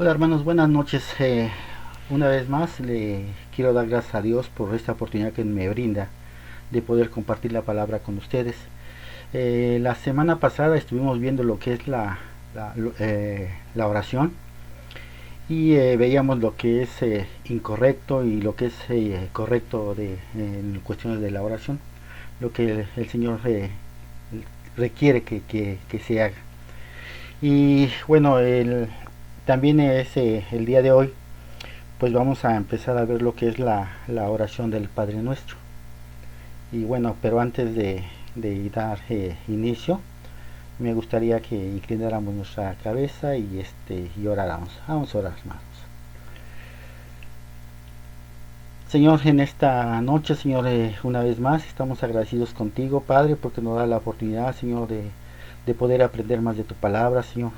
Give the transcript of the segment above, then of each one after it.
Hola hermanos, buenas noches. Una vez más le quiero dar gracias a Dios por esta oportunidad que me brinda de poder compartir la palabra con ustedes. La semana pasada estuvimos viendo lo que es la oración y veíamos lo que es incorrecto y lo que es correcto en cuestiones de la oración, lo que el Señor requiere que se haga. Y bueno, también es el día de hoy, pues vamos a empezar a ver lo que es la oración del Padre Nuestro. Y bueno, pero antes de dar inicio, me gustaría que inclináramos nuestra cabeza y oráramos. Vamos a orar, hermanos. Señor, en esta noche, Señor, una vez más estamos agradecidos contigo, Padre, porque nos da la oportunidad, Señor, de poder aprender más de tu palabra, Señor,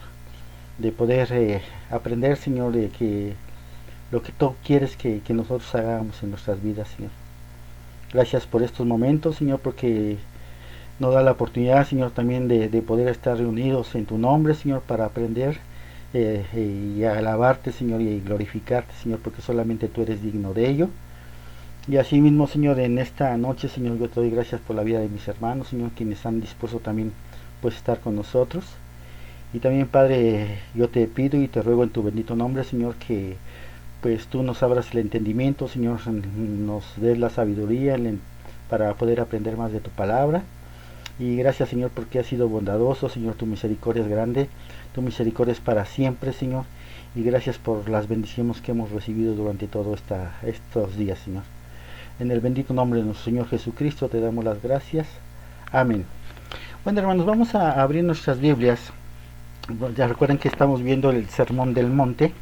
de poder aprender, Señor, de que lo que tú quieres que nosotros hagamos en nuestras vidas, Señor. Gracias por estos momentos, Señor, porque nos da la oportunidad, Señor, también de poder estar reunidos en tu nombre, Señor, para aprender y alabarte, Señor, y glorificarte, Señor, porque solamente tú eres digno de ello. Y así mismo, Señor, en esta noche, Señor, yo te doy gracias por la vida de mis hermanos, Señor, quienes han dispuesto también pues estar con nosotros. Y también, Padre, yo te pido y te ruego en tu bendito nombre, Señor, que pues tú nos abras el entendimiento, Señor, nos des la sabiduría para poder aprender más de tu palabra. Y gracias, Señor, porque has sido bondadoso, Señor, tu misericordia es grande, tu misericordia es para siempre, Señor. Y gracias por las bendiciones que hemos recibido durante todos estos días, Señor. En el bendito nombre de nuestro Señor Jesucristo te damos las gracias. Amén. Bueno, hermanos, vamos a abrir nuestras Biblias. Ya recuerden que estamos viendo el Sermón del Monte.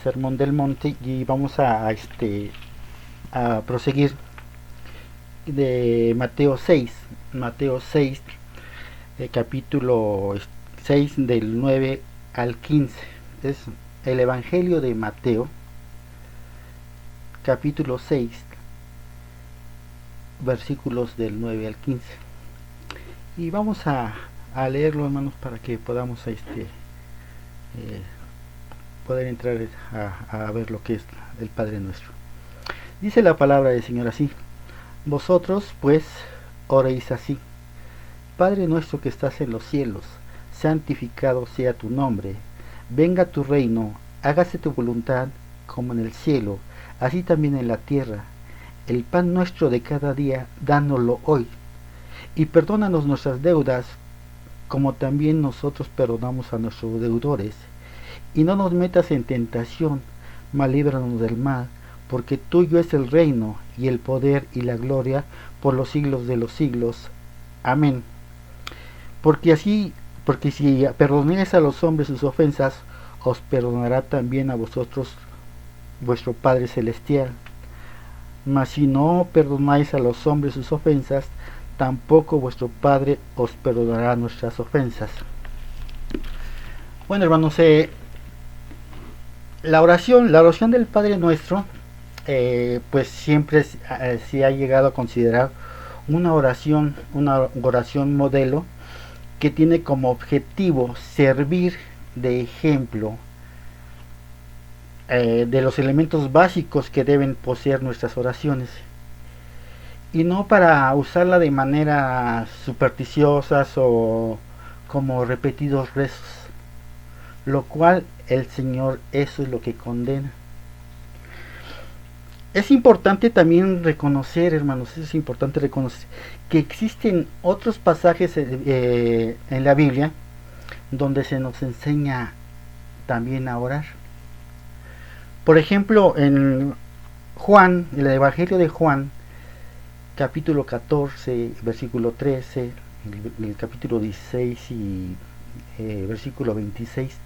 Sermón del Monte, y vamos a proseguir de Mateo 6, capítulo 6 del 9 al 15. Es el Evangelio de Mateo, capítulo 6, versículos del 9 al 15. Y vamos a leerlo, hermanos, para que podamos poder entrar a ver lo que es el Padre Nuestro. Dice la palabra del Señor así: vosotros pues oréis así: Padre nuestro que estás en los cielos, santificado sea tu nombre, venga tu reino, hágase tu voluntad como en el cielo, así también en la tierra. El pan nuestro de cada día, dánoslo hoy, y perdónanos nuestras deudas, como también nosotros perdonamos a nuestros deudores. Y no nos metas en tentación, mas líbranos del mal, porque tuyo es el reino, y el poder, y la gloria, por los siglos de los siglos. Amén. Porque si perdonáis a los hombres sus ofensas, os perdonará también a vosotros vuestro Padre Celestial. Mas si no perdonáis a los hombres sus ofensas, tampoco vuestro Padre os perdonará nuestras ofensas. Bueno, hermanos, la oración del Padre Nuestro, pues siempre se ha llegado a considerar una oración modelo, que tiene como objetivo servir de ejemplo de los elementos básicos que deben poseer nuestras oraciones, y no para usarla de manera supersticiosas o como repetidos rezos, lo cual el Señor eso es lo que condena. Es importante también reconocer, hermanos, que existen otros pasajes en la Biblia donde se nos enseña también a orar. Por ejemplo, en el Evangelio de Juan, capítulo 14, versículo 13, el capítulo 16 y versículo 26,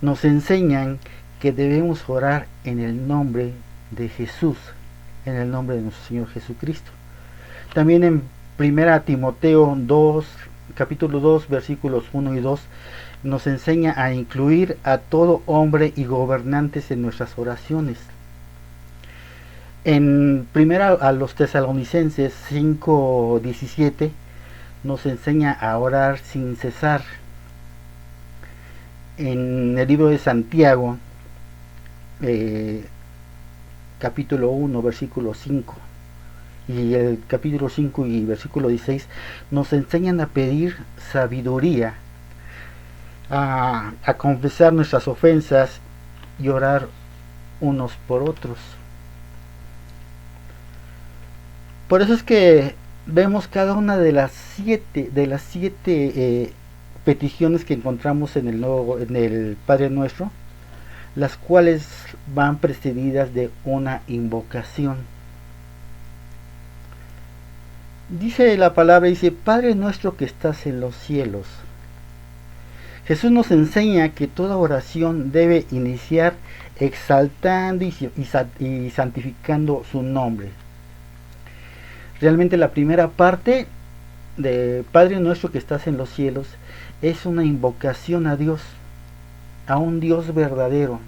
nos enseñan que debemos orar en el nombre de Jesús, en el nombre de nuestro Señor Jesucristo. También en 1 Timoteo 2, capítulo 2, versículos 1 y 2, nos enseña a incluir a todo hombre y gobernantes en nuestras oraciones. En 1 a los Tesalonicenses 5:17 nos enseña a orar sin cesar. En el libro de Santiago, eh, capítulo 1, versículo 5, y el capítulo 5 y versículo 16 nos enseñan a pedir sabiduría, a confesar nuestras ofensas y orar unos por otros. Por eso es que vemos cada una de las siete peticiones que encontramos en el Padre Nuestro, las cuales van precedidas de una invocación. Dice la palabra, dice, Padre nuestro que estás en los cielos. Jesús nos enseña que toda oración debe iniciar exaltando y santificando su nombre. Realmente la primera parte de Padre nuestro que estás en los cielos es una invocación a Dios, a un Dios verdadero.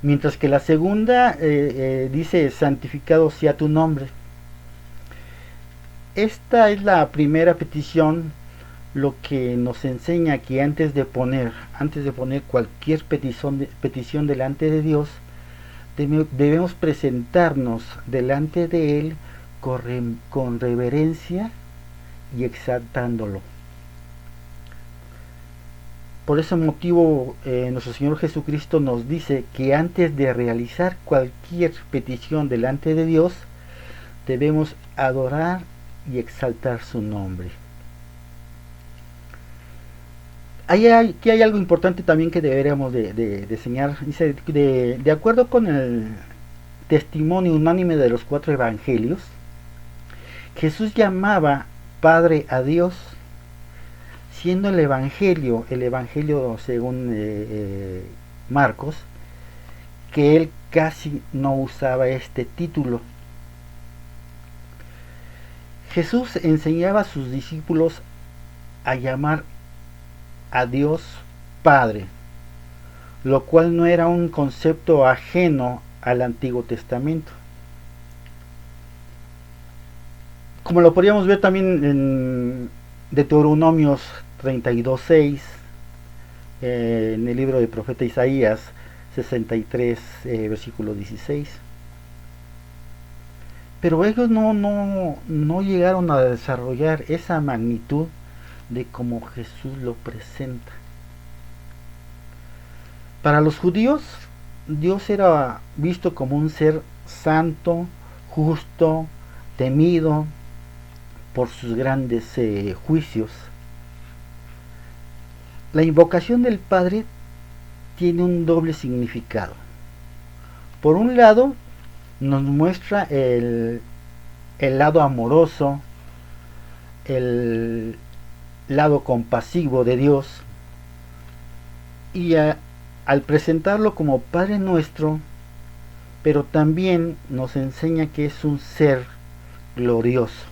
Mientras que la segunda dice santificado sea tu nombre. Esta es la primera petición, lo que nos enseña que antes de poner cualquier petición delante de Dios, debemos presentarnos delante de Él con reverencia y exaltándolo. Por ese motivo, nuestro Señor Jesucristo nos dice que antes de realizar cualquier petición delante de Dios, debemos adorar y exaltar su nombre. Aquí hay algo importante también que deberíamos de enseñar. Dice, de acuerdo con el testimonio unánime de los 4 evangelios, Jesús llamaba Padre a Dios, siendo el evangelio según Marcos, que él casi no usaba este título. Jesús enseñaba a sus discípulos a llamar a Dios Padre, lo cual no era un concepto ajeno al Antiguo Testamento. Como lo podríamos ver también en Deuteronomios 32:6, en el libro del profeta Isaías 63, versículo 16. Pero ellos no llegaron a desarrollar esa magnitud de como Jesús lo presenta. Para los judíos, Dios era visto como un ser santo, justo, temido por sus grandes juicios. La invocación del Padre tiene un doble significado. Por un lado, nos muestra el lado amoroso, el lado compasivo de Dios, y al presentarlo como Padre nuestro, pero también nos enseña que es un ser glorioso,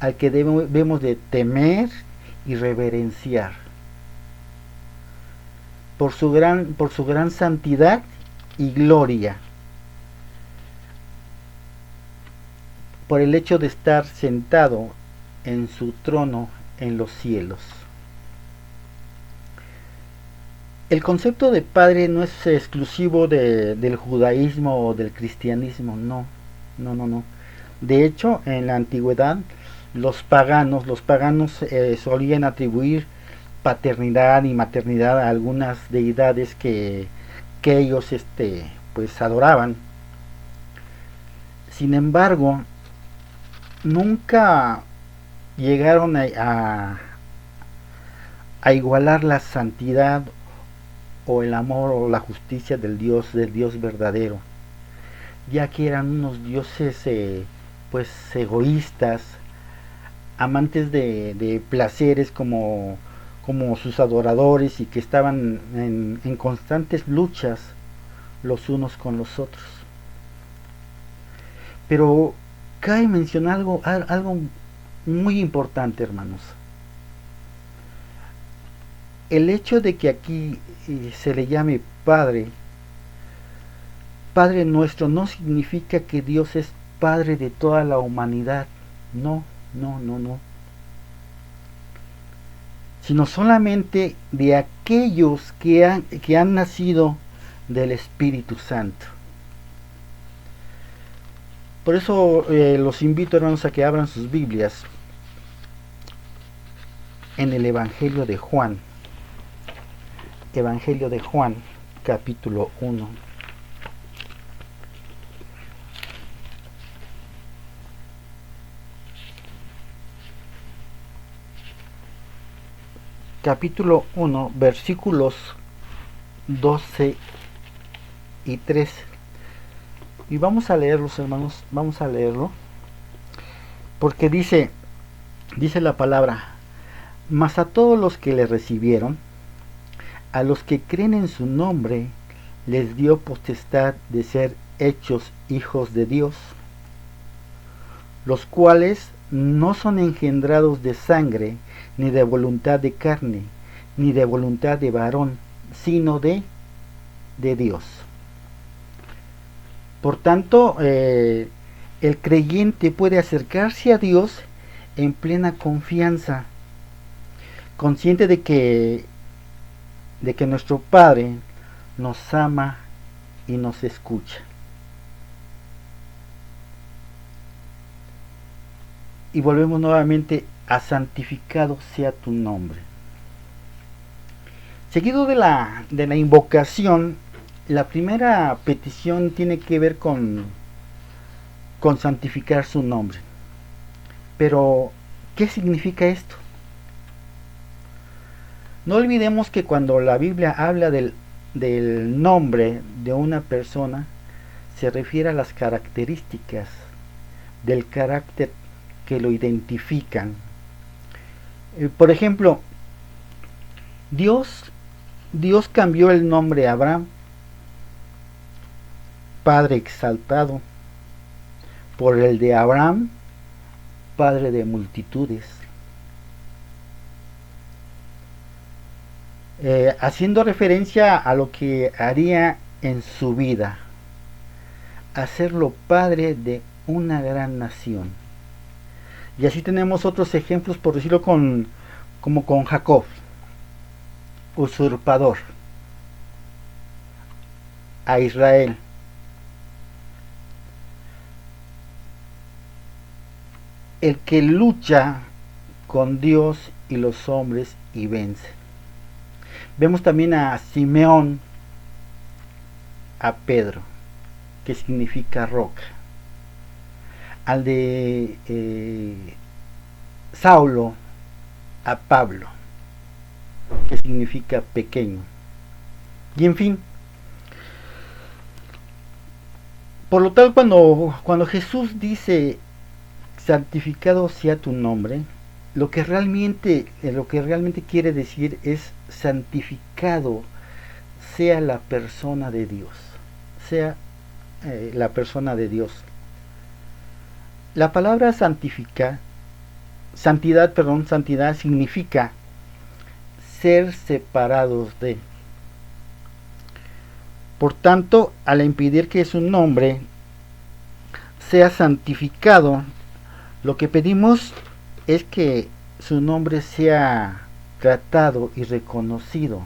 al que debemos de temer y reverenciar por su gran santidad y gloria, por el hecho de estar sentado en su trono en los cielos. El concepto de Padre no es exclusivo del judaísmo o del cristianismo, no. De hecho, en la antigüedad, los paganos solían atribuir paternidad y maternidad a algunas deidades que ellos pues adoraban. Sin embargo, nunca llegaron a igualar la santidad o el amor o la justicia del Dios verdadero, ya que eran unos dioses pues egoístas, amantes de placeres como sus adoradores, y que estaban en constantes luchas los unos con los otros. Pero cabe mencionar algo muy importante, hermanos. El hecho de que aquí se le llame Padre nuestro, no significa que Dios es Padre de toda la humanidad. No. Sino solamente de aquellos que han nacido del Espíritu Santo. Por eso los invito, hermanos, a que abran sus Biblias en el Evangelio de Juan. Evangelio de Juan, capítulo 1. Capítulo 1, versículos 12 y 13. Y vamos a leerlos, hermanos, vamos a leerlo. Porque dice la palabra: mas a todos los que le recibieron, a los que creen en su nombre, les dio potestad de ser hechos hijos de Dios, los cuales no son engendrados de sangre, ni de voluntad de carne, ni de voluntad de varón, sino de Dios. Por tanto, el creyente puede acercarse a Dios en plena confianza, consciente de que nuestro Padre nos ama y nos escucha. Y volvemos nuevamente a: santificado sea tu nombre. Seguido de la invocación, la primera petición tiene que ver con santificar su nombre. Pero, ¿qué significa esto? No olvidemos que cuando la Biblia habla del nombre de una persona, se refiere a las características del carácter que lo identifican. Por ejemplo, Dios cambió el nombre a Abraham, Padre exaltado, por el de Abraham, Padre de multitudes. Haciendo referencia a lo que haría en su vida, hacerlo padre de una gran nación. Y así tenemos otros ejemplos, por decirlo, como con Jacob, usurpador, a Israel, el que lucha con Dios y los hombres y vence. Vemos también a Simeón, a Pedro, que significa roca, al de Saulo, a Pablo, que significa pequeño. Y en fin, por lo tal, cuando Jesús dice: santificado sea tu nombre, lo que realmente quiere decir es: santificado sea la persona de Dios, sea la persona de Dios. La palabra santidad significa ser separados de. Por tanto, al impedir que su nombre sea santificado, lo que pedimos es que su nombre sea tratado y reconocido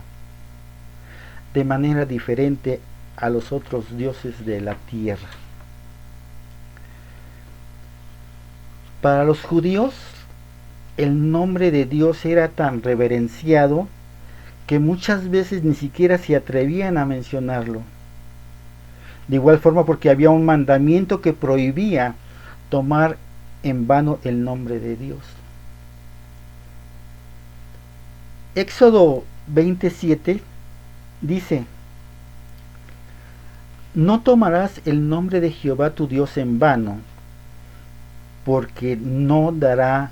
de manera diferente a los otros dioses de la tierra. Para los judíos, el nombre de Dios era tan reverenciado que muchas veces ni siquiera se atrevían a mencionarlo. De igual forma, porque había un mandamiento que prohibía tomar en vano el nombre de Dios. Éxodo 27 dice: no tomarás el nombre de Jehová tu Dios en vano, porque no dará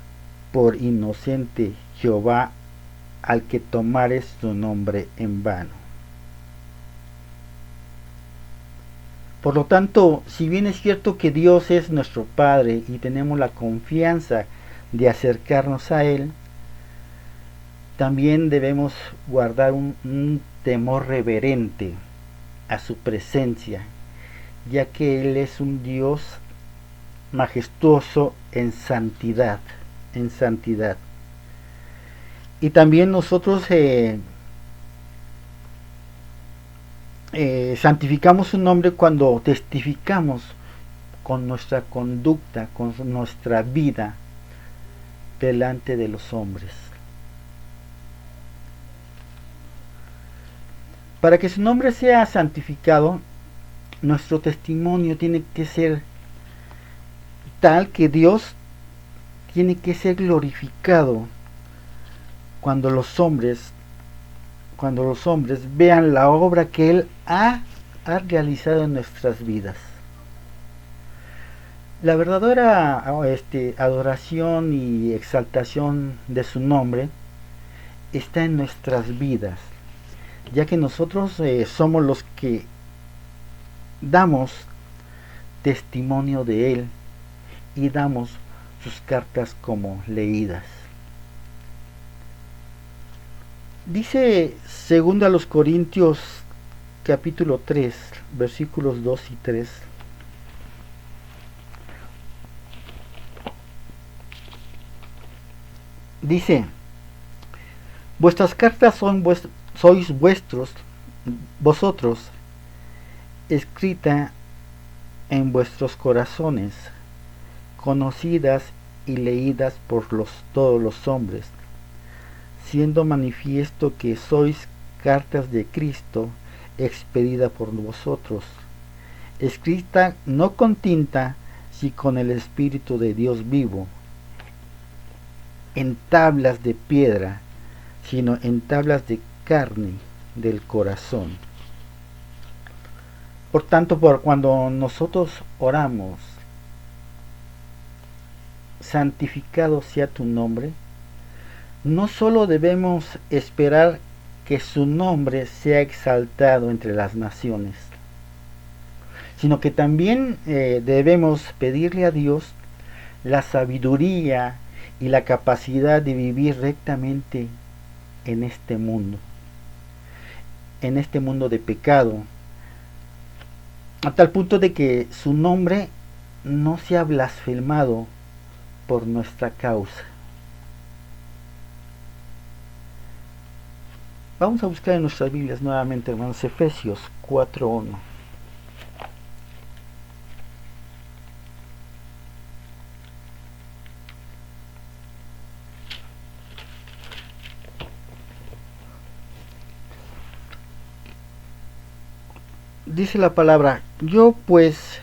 por inocente Jehová al que tomares su nombre en vano. Por lo tanto, si bien es cierto que Dios es nuestro Padre y tenemos la confianza de acercarnos a Él, también debemos guardar un temor reverente a su presencia, ya que Él es un Dios majestuoso en santidad. Y también nosotros santificamos su nombre cuando testificamos con nuestra conducta, con nuestra vida delante de los hombres. Para que su nombre sea santificado, nuestro testimonio tiene que ser tal que Dios tiene que ser glorificado cuando los hombres vean la obra que Él ha realizado en nuestras vidas. La verdadera adoración y exaltación de su nombre está en nuestras vidas, ya que nosotros somos los que damos testimonio de Él y damos sus cartas como leídas. Dice 2 Corintios capítulo 3, versículos 2 y 3. Dice: vuestras cartas sois vosotros, escrita en vuestros corazones, conocidas y leídas por todos los hombres, siendo manifiesto que sois cartas de Cristo, expedida por vosotros, escrita no con tinta, sino con el Espíritu de Dios vivo, en tablas de piedra, sino en tablas de carne del corazón. Por tanto, cuando nosotros oramos, santificado sea tu nombre, no solo debemos esperar que su nombre sea exaltado entre las naciones, sino que también debemos pedirle a Dios la sabiduría y la capacidad de vivir rectamente en este mundo de pecado, a tal punto de que su nombre no sea blasfemado por nuestra causa. Vamos a buscar en nuestras Biblias nuevamente, hermanos, Efesios 4:1. Dice la palabra: yo pues,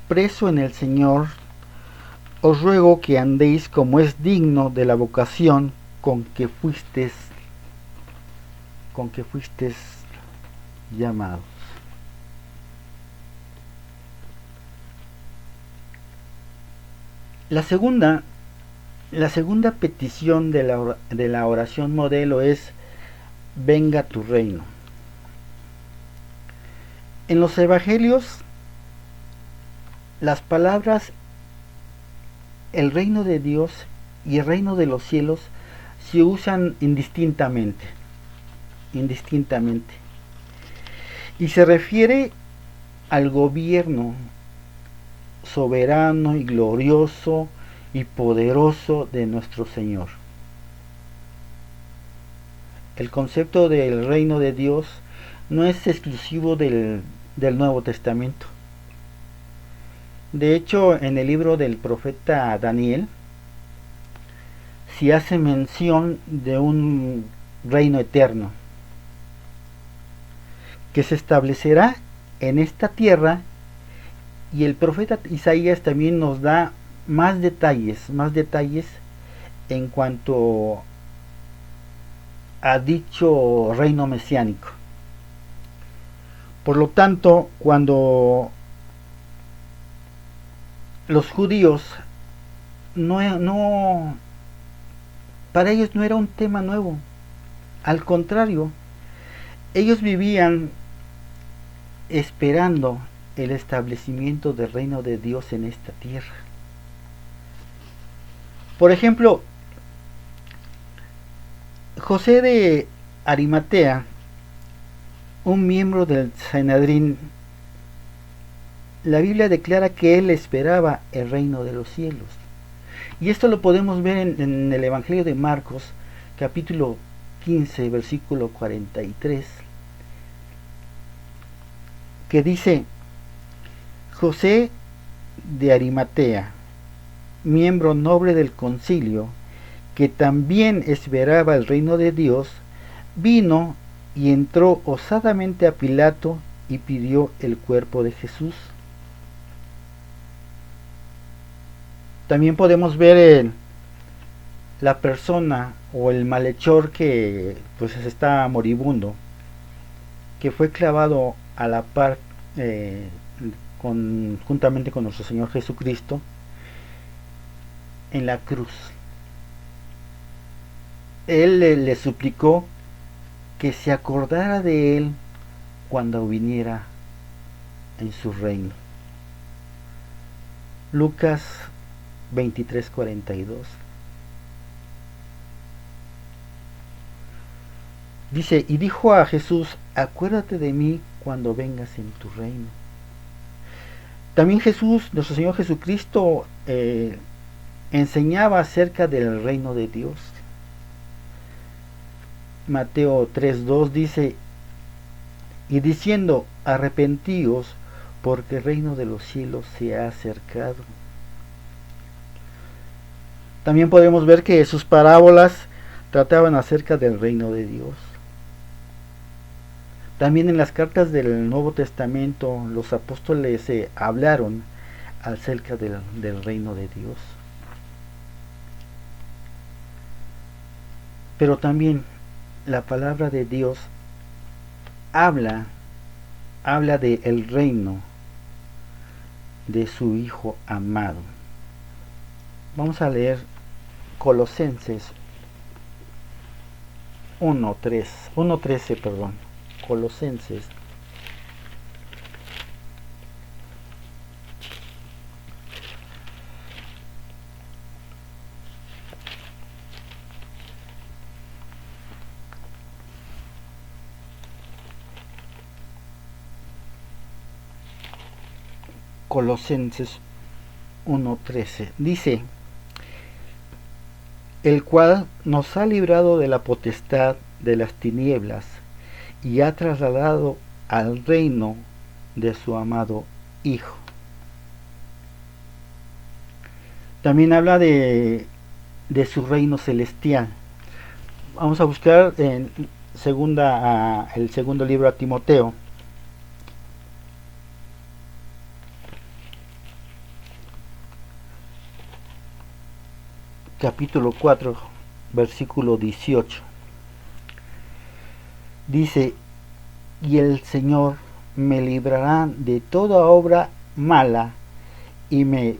preso en el Señor, os ruego que andéis como es digno de la vocación con que fuisteis llamados. La segunda petición de la oración modelo es: venga tu reino. En los evangelios, las palabras el reino de Dios y el reino de los cielos se usan indistintamente, y se refiere al gobierno soberano y glorioso y poderoso de nuestro Señor. El concepto del reino de Dios no es exclusivo del Nuevo Testamento. De hecho, en el libro del profeta Daniel se hace mención de un reino eterno que se establecerá en esta tierra, y el profeta Isaías también nos da más detalles en cuanto a dicho reino mesiánico. Por lo tanto, cuando los judíos para ellos no era un tema nuevo, al contrario, ellos vivían esperando el establecimiento del reino de Dios en esta tierra. Por ejemplo, José de Arimatea, un miembro del Sanedrín, la Biblia declara que él esperaba el reino de los cielos. Y esto lo podemos ver en el Evangelio de Marcos, capítulo 15, versículo 43. que dice: José de Arimatea, miembro noble del concilio, que también esperaba el reino de Dios, vino y entró osadamente a Pilato y pidió el cuerpo de Jesús. También podemos ver la persona o el malhechor que pues está moribundo, que fue clavado a la par juntamente con nuestro Señor Jesucristo en la cruz. Él le suplicó que se acordara de él cuando viniera en su reino. Lucas 23:42. Dice: y dijo a Jesús: acuérdate de mí cuando vengas en tu reino. También Jesús, nuestro Señor Jesucristo, enseñaba acerca del reino de Dios. Mateo 3:2 dice: y diciendo: arrepentíos, porque el reino de los cielos se ha acercado. También podemos ver que sus parábolas trataban acerca del reino de Dios. También en las cartas del Nuevo Testamento los apóstoles hablaron acerca del reino de Dios. Pero también la palabra de Dios habla del reino de su Hijo amado. Vamos a leer Colosenses 1:13, perdón. Colosenses Colosenses 1:13 dice: el cual nos ha librado de la potestad de las tinieblas y ha trasladado al reino de su amado Hijo. También habla de su reino celestial. Vamos a buscar en el segundo libro a Timoteo, capítulo 4, versículo 18. Dice: y el Señor me librará de toda obra mala y me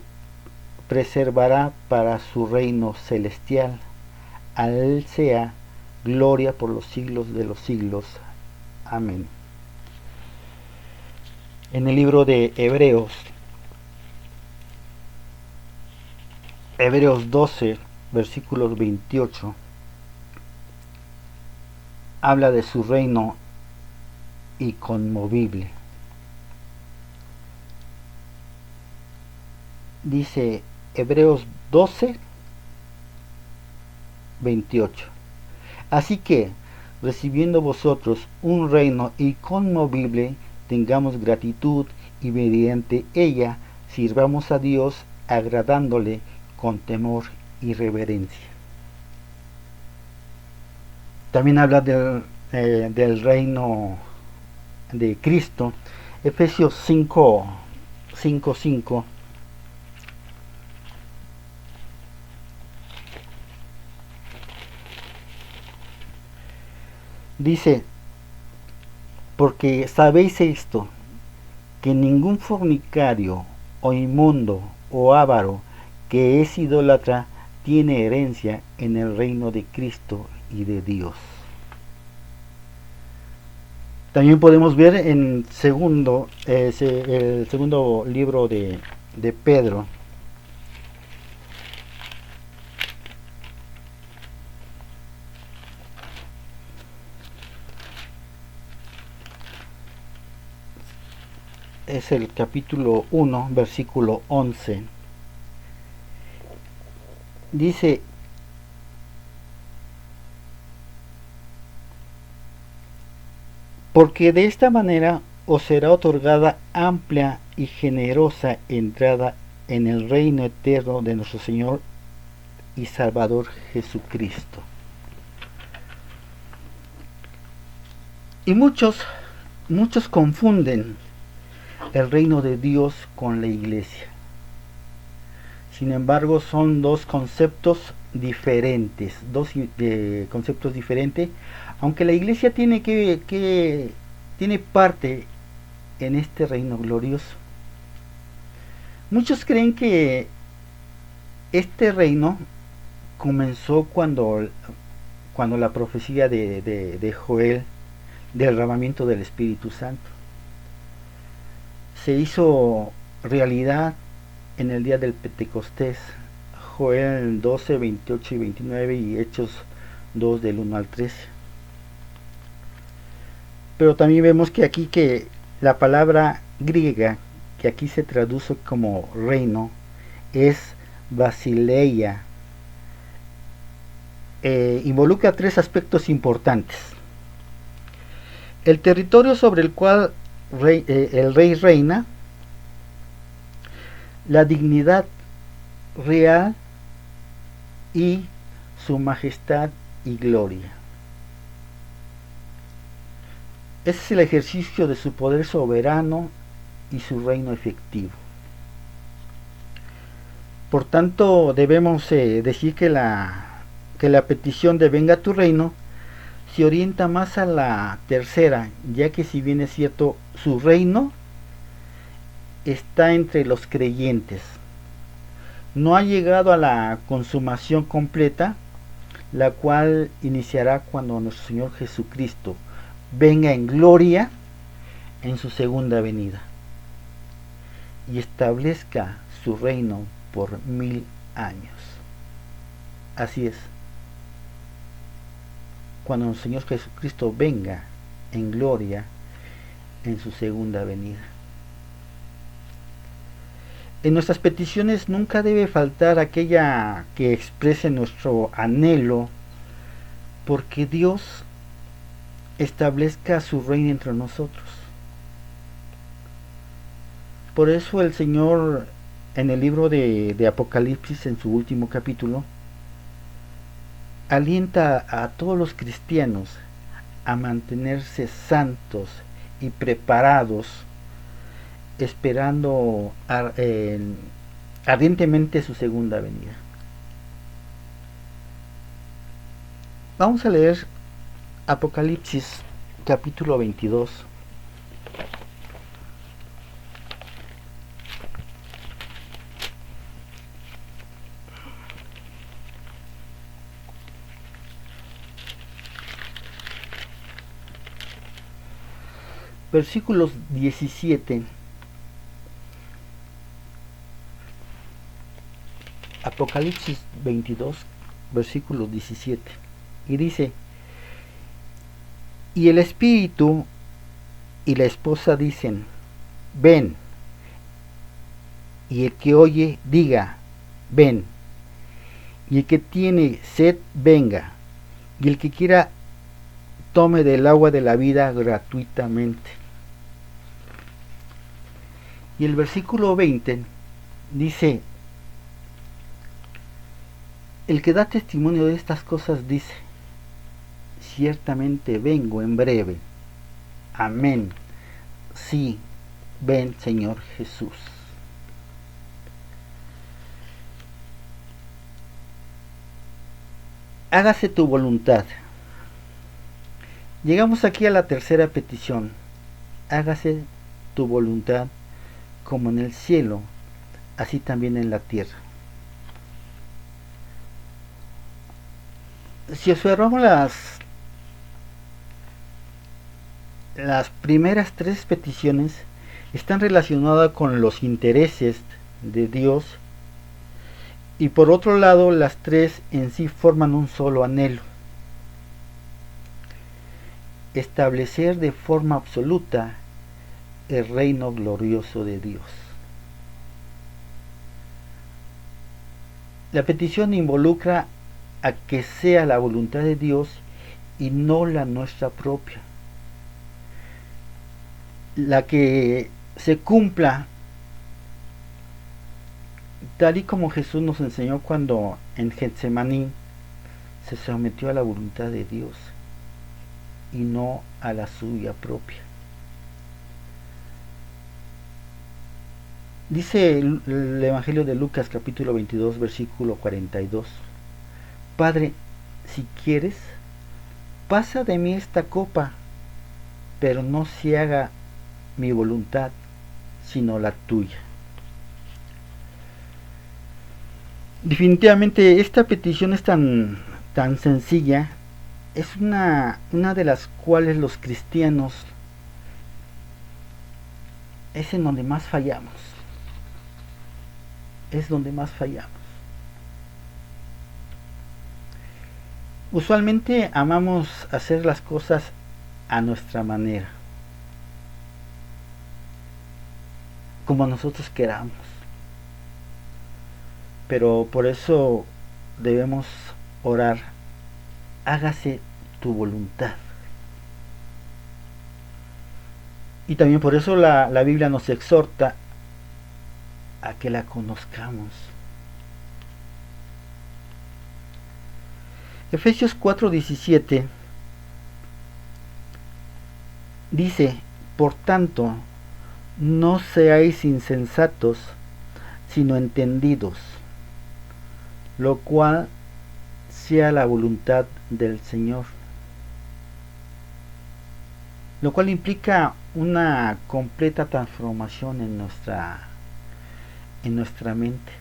preservará para su reino celestial. A Él sea gloria por los siglos de los siglos. Amén. En el libro de Hebreos 12, versículos 28, habla de su reino inconmovible. Dice Hebreos 12, 28. Así que, recibiendo vosotros un reino inconmovible, tengamos gratitud y mediante ella sirvamos a Dios agradándole con temor y reverencia. También habla del reino de Cristo. Efesios 5:5 dice: porque sabéis esto, que ningún fornicario o inmundo o avaro que es idólatra tiene herencia en el reino de Cristo y de Dios. También podemos ver en el segundo libro de Pedro, es el capítulo 1, versículo 11. Dice: porque de esta manera os será otorgada amplia y generosa entrada en el reino eterno de nuestro Señor y Salvador Jesucristo. Y muchos confunden el reino de Dios con la iglesia. Sin embargo, son dos conceptos diferentes, aunque la iglesia tiene parte en este reino glorioso. Muchos creen que este reino comenzó cuando la profecía de Joel del derramamiento del Espíritu Santo se hizo realidad en el día del Pentecostés, Joel 12, 28 y 29 y Hechos 2 del 1 al 13. Pero también vemos que la palabra griega que aquí se traduce como reino es basileia. Involucra tres aspectos importantes: el territorio sobre el cual el rey reina, la dignidad real y su majestad y gloria. Ese es el ejercicio de su poder soberano y su reino efectivo. Por tanto, debemos decir que la petición de venga tu reino se orienta más a la tercera, ya que si bien es cierto, su reino está entre los creyentes. No ha llegado a la consumación completa, la cual iniciará cuando nuestro Señor Jesucristo venga en gloria en su segunda venida y establezca su reino por 1000 años. Así es, cuando el Señor Jesucristo venga en gloria en su segunda venida. En nuestras peticiones nunca debe faltar aquella que exprese nuestro anhelo porque Dios establezca su reino entre nosotros. Por eso el Señor en el libro de Apocalipsis, en su último capítulo, alienta a todos los cristianos a mantenerse santos y preparados, esperando ardientemente su segunda venida. Vamos a leer Apocalipsis capítulo 22. Versículos 17. Apocalipsis 22, versículo 17. Y dice: y el Espíritu y la esposa dicen: ven. Y el que oye, diga: ven. Y el que tiene sed, venga. Y el que quiera, tome del agua de la vida gratuitamente. Y el versículo 20 dice: el que da testimonio de estas cosas dice: ciertamente vengo en breve. Amén. Sí, ven, Señor Jesús. Hágase tu voluntad. Llegamos aquí a la tercera petición: hágase tu voluntad como en el cielo, así también en la tierra. Si observamos las primeras tres peticiones, están relacionadas con los intereses de Dios, y por otro lado las tres en sí forman un solo anhelo: establecer de forma absoluta el reino glorioso de Dios. La petición involucra a que sea la voluntad de Dios y no la nuestra propia. la que se cumpla tal y como Jesús nos enseñó cuando en Getsemaní se sometió a la voluntad de Dios y no a la suya propia. Dice el Evangelio de Lucas capítulo 22 versículo 42: Padre, si quieres, pasa de mí esta copa, pero no se haga mi voluntad, sino la tuya. Definitivamente esta petición es tan sencilla, es una de las cuales los cristianos es en donde más fallamos. Es donde más fallamos. Usualmente amamos hacer las cosas a nuestra manera, como nosotros queramos. Pero por eso debemos orar: hágase tu voluntad. Y también por eso la Biblia nos exhorta a que la conozcamos. Efesios 4:17 dice: por tanto, no seáis insensatos, sino entendidos, lo cual sea la voluntad del Señor. Lo cual implica una completa transformación en nuestra mente.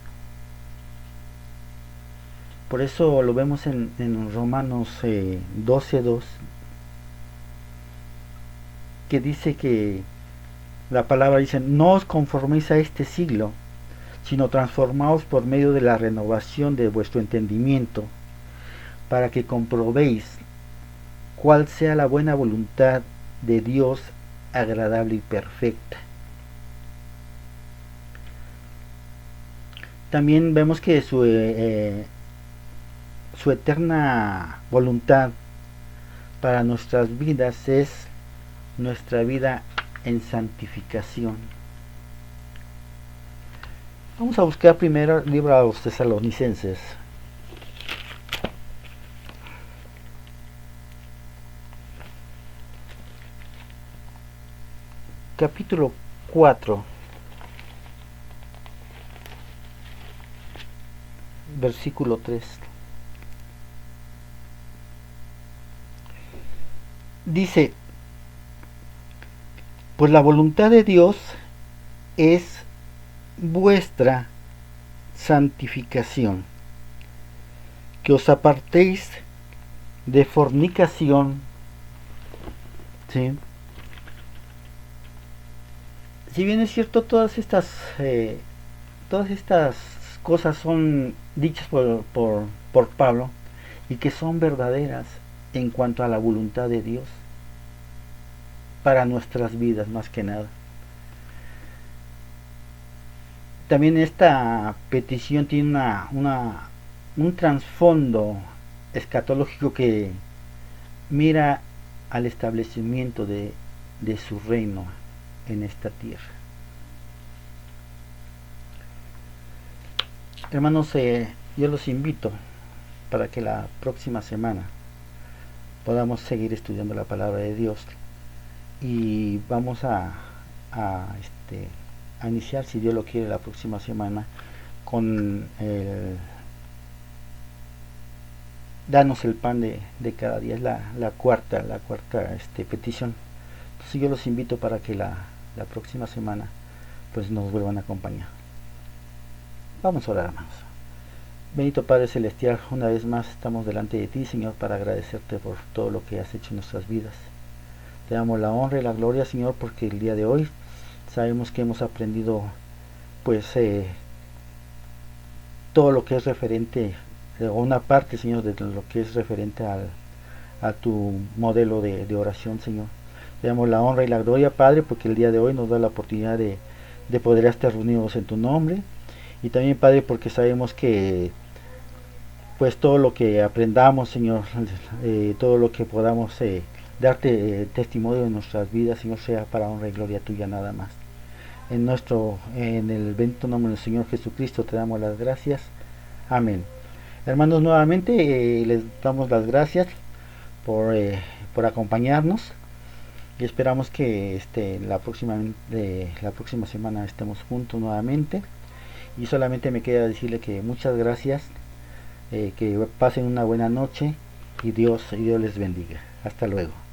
Por eso lo vemos en Romanos 12:2, que dice que la palabra dice: no os conforméis a este siglo, sino transformaos por medio de la renovación de vuestro entendimiento, para que comprobéis cuál sea la buena voluntad de Dios, agradable y perfecta. También vemos que su eterna voluntad para nuestras vidas es nuestra vida en santificación. Vamos a buscar primero el libro a los Tesalonicenses. Capítulo 4, versículo 3. Dice: pues la voluntad de Dios es vuestra santificación, que os apartéis de fornicación. ¿Sí? Si bien es cierto, todas estas cosas son dichas por Pablo y que son verdaderas en cuanto a la voluntad de Dios para nuestras vidas, más que nada. También esta petición tiene un trasfondo escatológico que mira al establecimiento de su reino en esta tierra. Hermanos, yo los invito para que la próxima semana podamos seguir estudiando la palabra de Dios, y vamos a iniciar, si Dios lo quiere, la próxima semana con danos el pan de cada día. Es la cuarta petición. Entonces yo los invito para que la próxima semana pues nos vuelvan a acompañar. Vamos a orar, hermanos. Bendito Padre Celestial, una vez más estamos delante de ti, Señor, para agradecerte por todo lo que has hecho en nuestras vidas. Te damos la honra y la gloria, Señor, porque el día de hoy sabemos que hemos aprendido pues todo lo que es referente, o una parte, Señor, de lo que es referente a tu modelo de oración, Señor. Te damos la honra y la gloria, Padre, porque el día de hoy nos da la oportunidad de poder estar reunidos en tu nombre. Y también, Padre, porque sabemos que pues todo lo que aprendamos, Señor, todo lo que podamos darte testimonio de nuestras vidas, Señor, sea para honra y gloria tuya nada más. En el bendito nombre del Señor Jesucristo te damos las gracias. Amén. Hermanos, nuevamente les damos las gracias por acompañarnos y esperamos que la próxima semana estemos juntos nuevamente. Y solamente me queda decirle que muchas gracias, que pasen una buena noche y Dios les bendiga. Hasta luego.